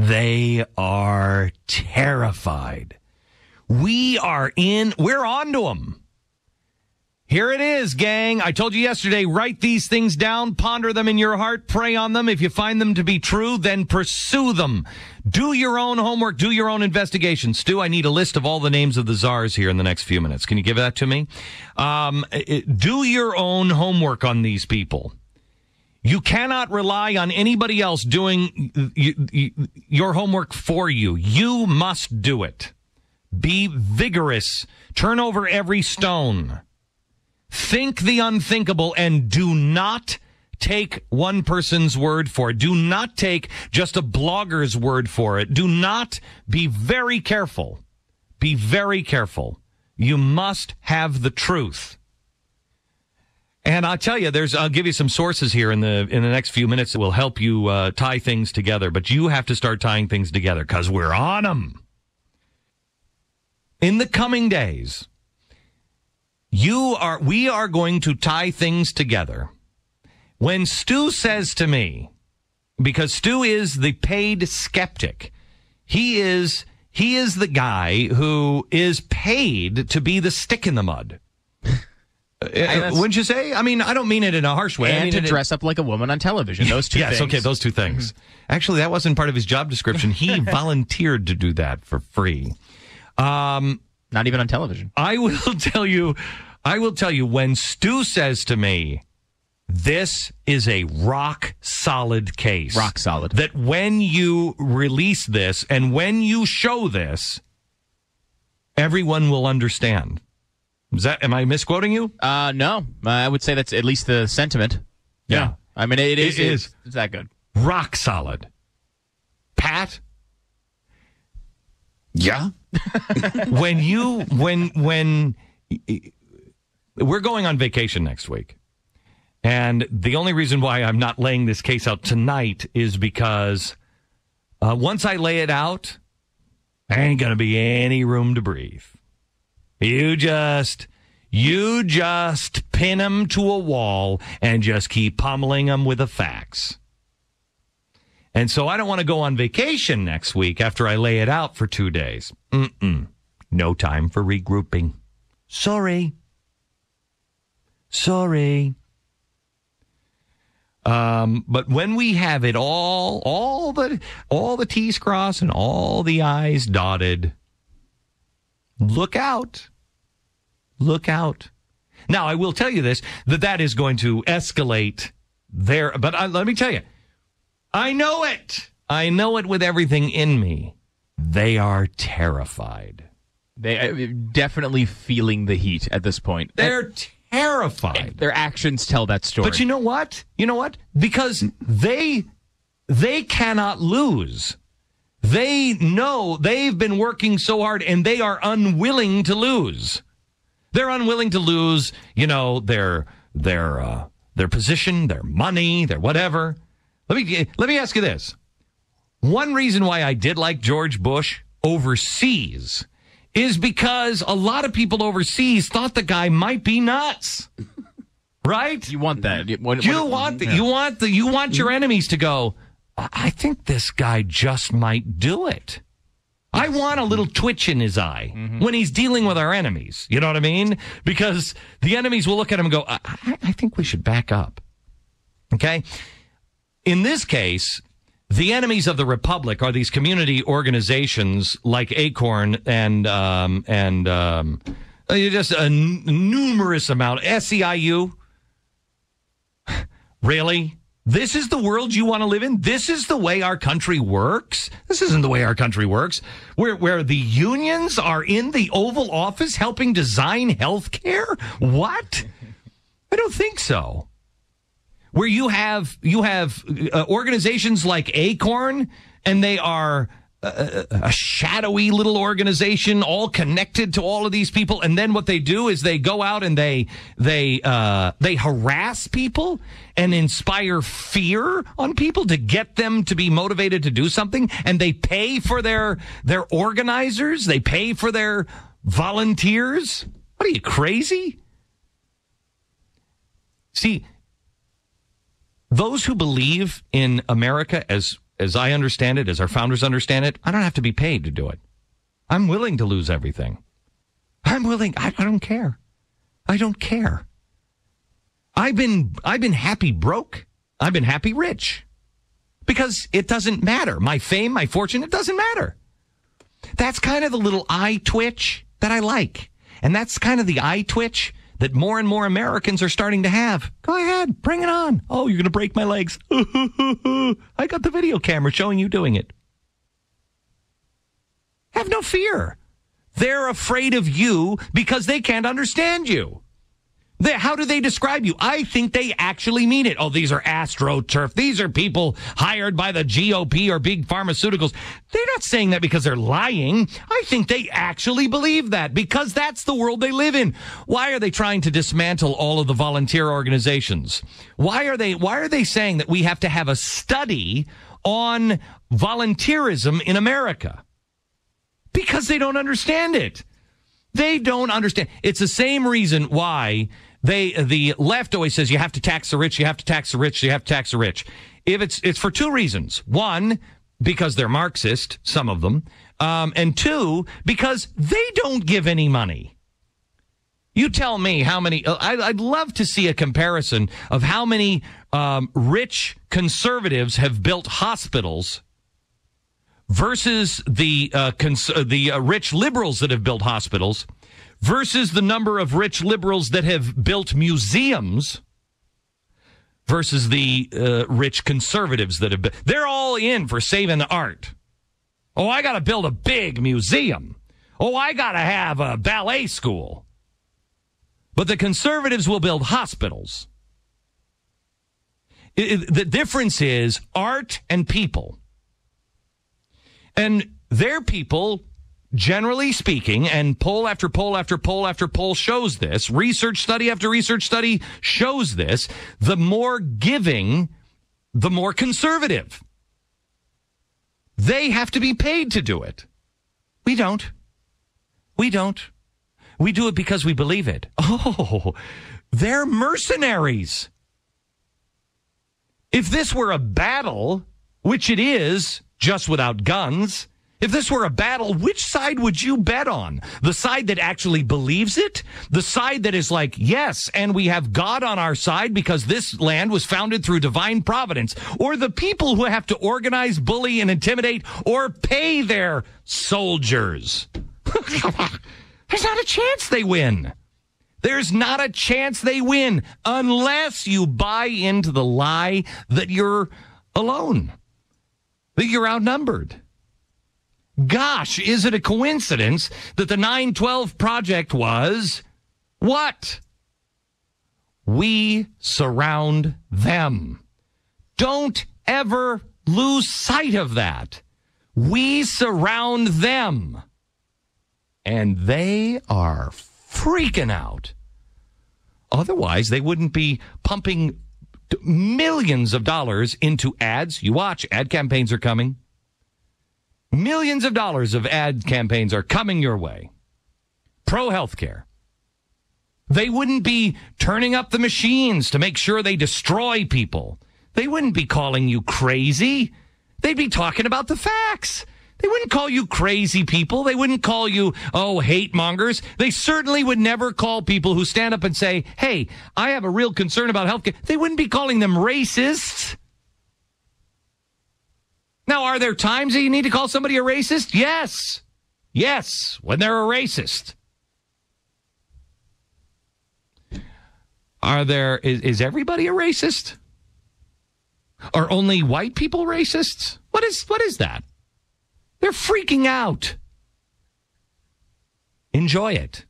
They are terrified. We're on to them. Here it is, gang. I told you yesterday, write these things down, ponder them in your heart, pray on them. If you find them to be true, then pursue them. Do your own homework, do your own investigation. Stu, I need a list of all the names of the czars here in the next few minutes. Can you give that to me? Do your own homework on these people. You cannot rely on anybody else doing your homework for you. You must do it. Be vigorous. Turn over every stone. Think the unthinkable and do not take one person's word for it. Do not take just a blogger's word for it. Do not be very careful. Be very careful. You must have the truth. And I'll tell you, I'll give you some sources here in the next few minutes that will help you tie things together. But you have to start tying things together because we're on them. In the coming days, we are going to tie things together. When Stu says to me, because Stu is the paid skeptic, he is the guy who is paid to be the stick in the mud. Wouldn't you say? I mean, I don't mean it in a harsh way. And to dress up like a woman on television. Those two things. Yes, okay, those two things. Actually, that wasn't part of his job description. He volunteered to do that for free. Not even on television. I will tell you, when Stu says to me, this is a rock solid case. Rock solid. That when you release this and when you show this, everyone will understand. Am I misquoting you? No. I would say that's at least the sentiment. Yeah. I mean, it is. It's that good. Rock solid. Pat? Yeah. when we're going on vacation next week, and the only reason why I'm not laying this case out tonight is because once I lay it out, there ain't gonna be any room to breathe. You just pin them to a wall and just keep pummeling them with the facts. And so I don't want to go on vacation next week after I lay it out for 2 days. No time for regrouping. Sorry. But when we have it all the T's crossed and all the I's dotted, look out. Look out. Now, I will tell you this, that is going to escalate there. But let me tell you, I know it. I know it with everything in me. They are terrified. They are definitely feeling the heat at this point. They're terrified. Their actions tell that story. But you know what? Because they cannot lose. They know they've been working so hard and they are unwilling to lose. They're unwilling to lose, their position, their money, their whatever. Let me ask you this. One reason why I did like George Bush overseas is because a lot of people overseas thought the guy might be nuts. Right? You want that. You want your enemies to go, I think this guy just might do it. I want a little twitch in his eye when he's dealing with our enemies. You know what I mean? Because the enemies will look at him and go, I think we should back up. Okay? In this case, the enemies of the Republic are these community organizations like Acorn and just a numerous amount. SEIU. Really? This is the world you want to live in? This is the way our country works? This isn't the way our country works. Where the unions are in the Oval Office helping design health care? What? I don't think so. Where you have organizations like Acorn, and they are a shadowy little organization, all connected to all of these people, and then what they do is they go out and they harass people and inspire fear on people to get them to be motivated to do something, and they pay for their organizers, they pay for their volunteers. What are you, crazy? See, those who believe in America as as I understand it, as our founders understand it, I don't have to be paid to do it. I'm willing to lose everything. I'm willing. I don't care. I don't care. I've been happy broke. I've been happy rich. Because it doesn't matter. My fame, my fortune, it doesn't matter. That's kind of the little eye twitch that I like. And that's kind of the eye twitch that more and more Americans are starting to have. Go ahead, bring it on. Oh, you're going to break my legs. I got the video camera showing you doing it. Have no fear. They're afraid of you because they can't understand you. How do they describe you? I think they actually mean it. Oh, these are AstroTurf. These are people hired by the GOP or big pharmaceuticals. They're not saying that because they're lying. I think they actually believe that because that's the world they live in. Why are they trying to dismantle all of the volunteer organizations? Why are they saying that we have to have a study on volunteerism in America? Because they don't understand it. They don't understand. It's the same reason why the left always says you have to tax the rich, you have to tax the rich, you have to tax the rich. If it's for two reasons. One, because they're Marxist, some of them. And two, because they don't give any money. You tell me how many, I'd love to see a comparison of how many rich conservatives have built hospitals versus the rich liberals that have built hospitals versus the number of rich liberals that have built museums versus the rich conservatives that have they're all in for saving the art. Oh, I got to build a big museum. Oh, I got to have a ballet school. But the conservatives will build hospitals. The difference is art and people. And their people, generally speaking, and poll after poll after poll after poll shows this, research study after research study shows this, the more giving, the more conservative. They have to be paid to do it. We don't. We don't. We do it because we believe it. Oh, they're mercenaries. If this were a battle, which it is, just without guns. If this were a battle, which side would you bet on? The side that actually believes it? The side that is like, yes, and we have God on our side because this land was founded through divine providence? Or the people who have to organize, bully, and intimidate or pay their soldiers? There's not a chance they win. There's not a chance they win unless you buy into the lie that you're alone. That you're outnumbered. Gosh, is it a coincidence that the 9/12 project was what? We surround them. Don't ever lose sight of that. We surround them. And they are freaking out. Otherwise, they wouldn't be pumping millions of dollars into ads. You watch, ad campaigns are coming. Millions of dollars of ad campaigns are coming your way. Pro-healthcare. They wouldn't be turning up the machines to make sure they destroy people. They wouldn't be calling you crazy. They'd be talking about the facts. They wouldn't call you crazy people. They wouldn't call you, hate mongers. They certainly would never call people who stand up and say, hey, I have a real concern about healthcare. They wouldn't be calling them racists. Now, are there times that you need to call somebody a racist? Yes. Yes, when they're a racist. Is everybody a racist? Are only white people racists? What is that? They're freaking out. Enjoy it.